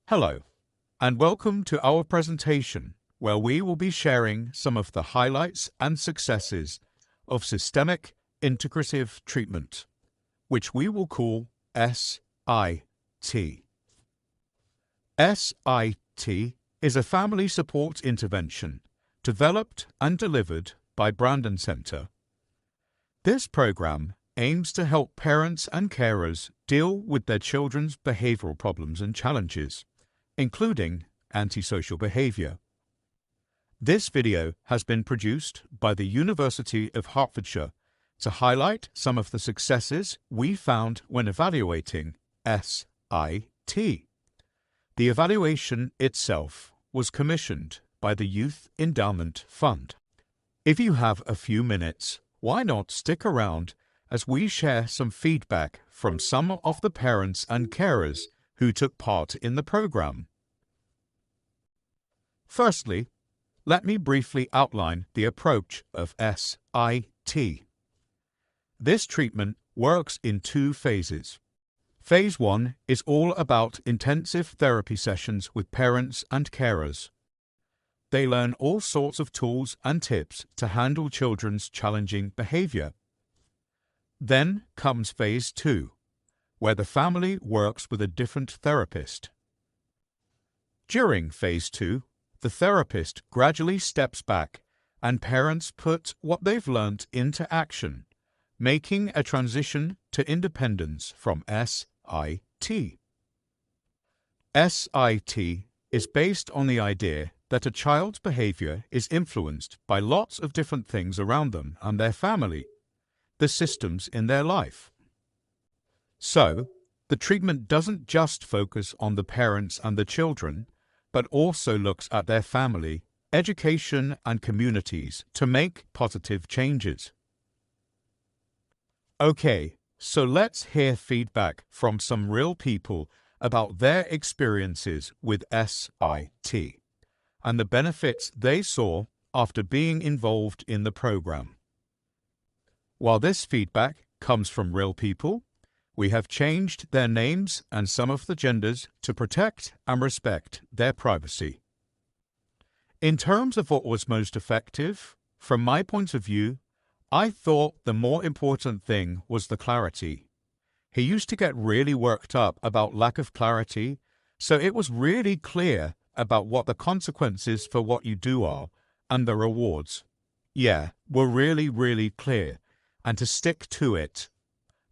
Hello, and welcome to our presentation, where we will be sharing some of the highlights and successes of systemic integrative treatment, which we will call SIT. SIT is a family support intervention developed and delivered by Brandon Center. This program aims to help parents and carers deal with their children's behavioral problems and challenges, including antisocial behavior. This video has been produced by the University of Hertfordshire to highlight some of the successes we found when evaluating SIT. The evaluation itself was commissioned by the Youth Endowment Fund. If you have a few minutes, why not stick around as we share some feedback from some of the parents and carers who took part in the program. Firstly, let me briefly outline the approach of SIT. This treatment works in two phases. Phase 1 is all about intensive therapy sessions with parents and carers. They learn all sorts of tools and tips to handle children's challenging behavior. Then comes Phase 2, where the family works with a different therapist. During Phase 2, the therapist gradually steps back and parents put what they've learnt into action, making a transition to independence from SIT. SIT is based on the idea that a child's behavior is influenced by lots of different things around them and their family, the systems in their life. So, the treatment doesn't just focus on the parents and the children, but also looks at their family, education, and communities to make positive changes. Okay, so let's hear feedback from some real people about their experiences with SIT and the benefits they saw after being involved in the program. While this feedback comes from real people, we have changed their names and some of the genders to protect and respect their privacy. In terms of what was most effective, from my point of view, I thought the more important thing was the clarity. He used to get really worked up about lack of clarity, so it was really clear about what the consequences for what you do are and the rewards. Were really clear, and to stick to it.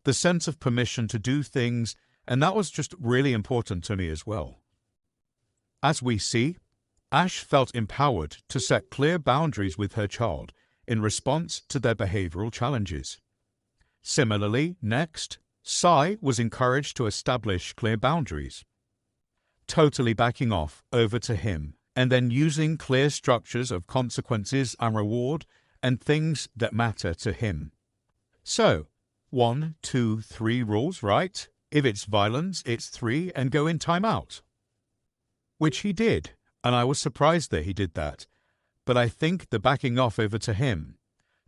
The sense of permission to do things, and that was just really important to me as well. As we see, Ash felt empowered to set clear boundaries with her child in response to their behavioral challenges. Similarly, next, Sai was encouraged to establish clear boundaries, totally backing off over to him, and then using clear structures of consequences and reward and things that matter to him. So, 1, 2, 3 rules, right? If it's violence, it's 3 and go in timeout. Which he did, and I was surprised that he did that. But I think the backing off over to him,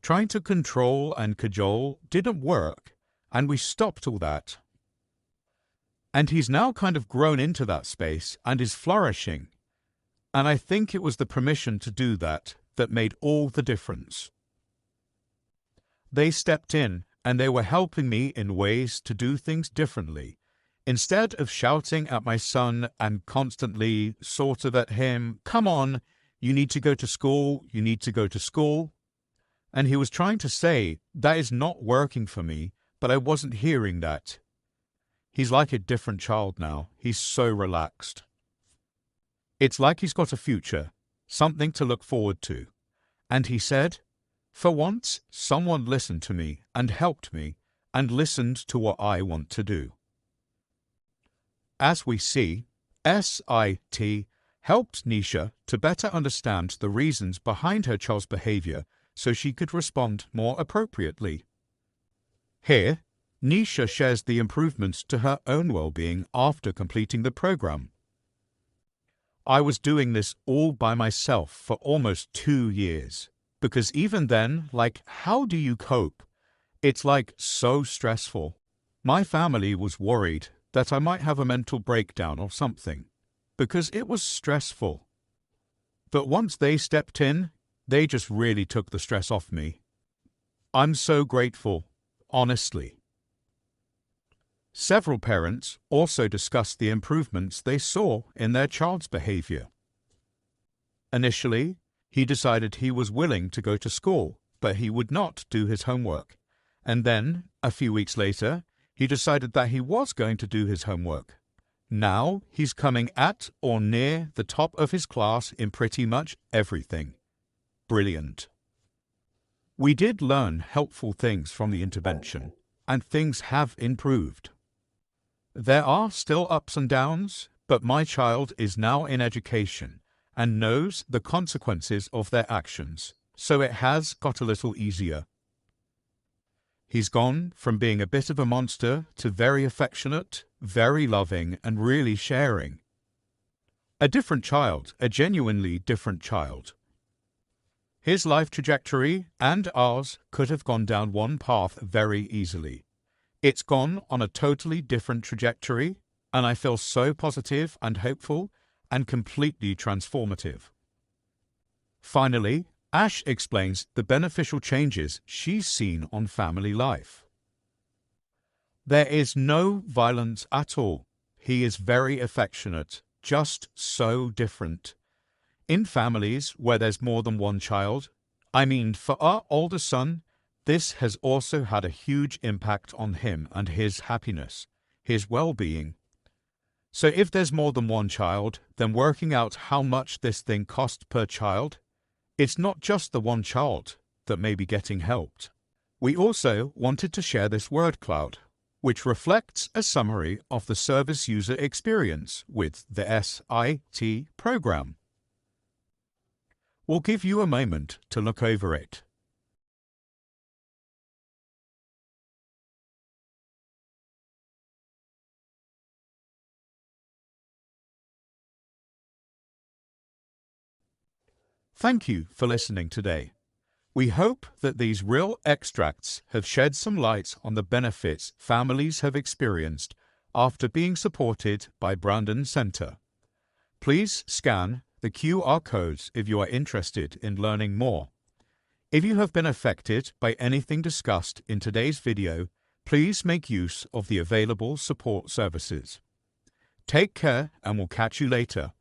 trying to control and cajole, didn't work, and we stopped all that. And he's now kind of grown into that space and is flourishing. And I think it was the permission to do that that made all the difference. They stepped in and they were helping me in ways to do things differently. Instead of shouting at my son and constantly sort of at him, "Come on, you need to go to school, you need to go to school." And he was trying to say, that is not working for me, but I wasn't hearing that. He's like a different child now. He's so relaxed. It's like he's got a future, something to look forward to. And he said, "For once, someone listened to me and helped me and listened to what I want to do." As we see, SIT helped Nisha to better understand the reasons behind her child's behavior so she could respond more appropriately. Here, Nisha shares the improvements to her own well-being after completing the program. I was doing this all by myself for almost 2 years, because even then, how do you cope? It's so stressful. My family was worried that I might have a mental breakdown or something. because it was stressful. But once they stepped in, they just really took the stress off me. I'm so grateful, honestly. Several parents also discussed the improvements they saw in their child's behavior. Initially, he decided he was willing to go to school, but he would not do his homework. And then, a few weeks later, he decided that he was going to do his homework. Now, he's coming at or near the top of his class in pretty much everything. Brilliant. We did learn helpful things from the intervention, and things have improved. There are still ups and downs, but my child is now in education and knows the consequences of their actions, so it has got a little easier. He's gone from being a bit of a monster to very affectionate, very loving, and really sharing. A different child, a genuinely different child. His life trajectory and ours could have gone down one path very easily. It's gone on a totally different trajectory, and I feel so positive and hopeful and completely transformative. Finally, Ash explains the beneficial changes she's seen on family life. There is no violence at all. He is very affectionate, just so different. In families where there's more than one child, for our older son, this has also had a huge impact on him and his happiness, his well-being. So if there's more than one child, then working out how much this thing costs per child, it's not just the one child that may be getting helped. We also wanted to share this word cloud, which reflects a summary of the service user experience with the SIT program. We'll give you a moment to look over it. Thank you for listening today. We hope that these real extracts have shed some light on the benefits families have experienced after being supported by Brandon Center. Please scan the QR codes if you are interested in learning more. If you have been affected by anything discussed in today's video, please make use of the available support services. Take care, and we'll catch you later.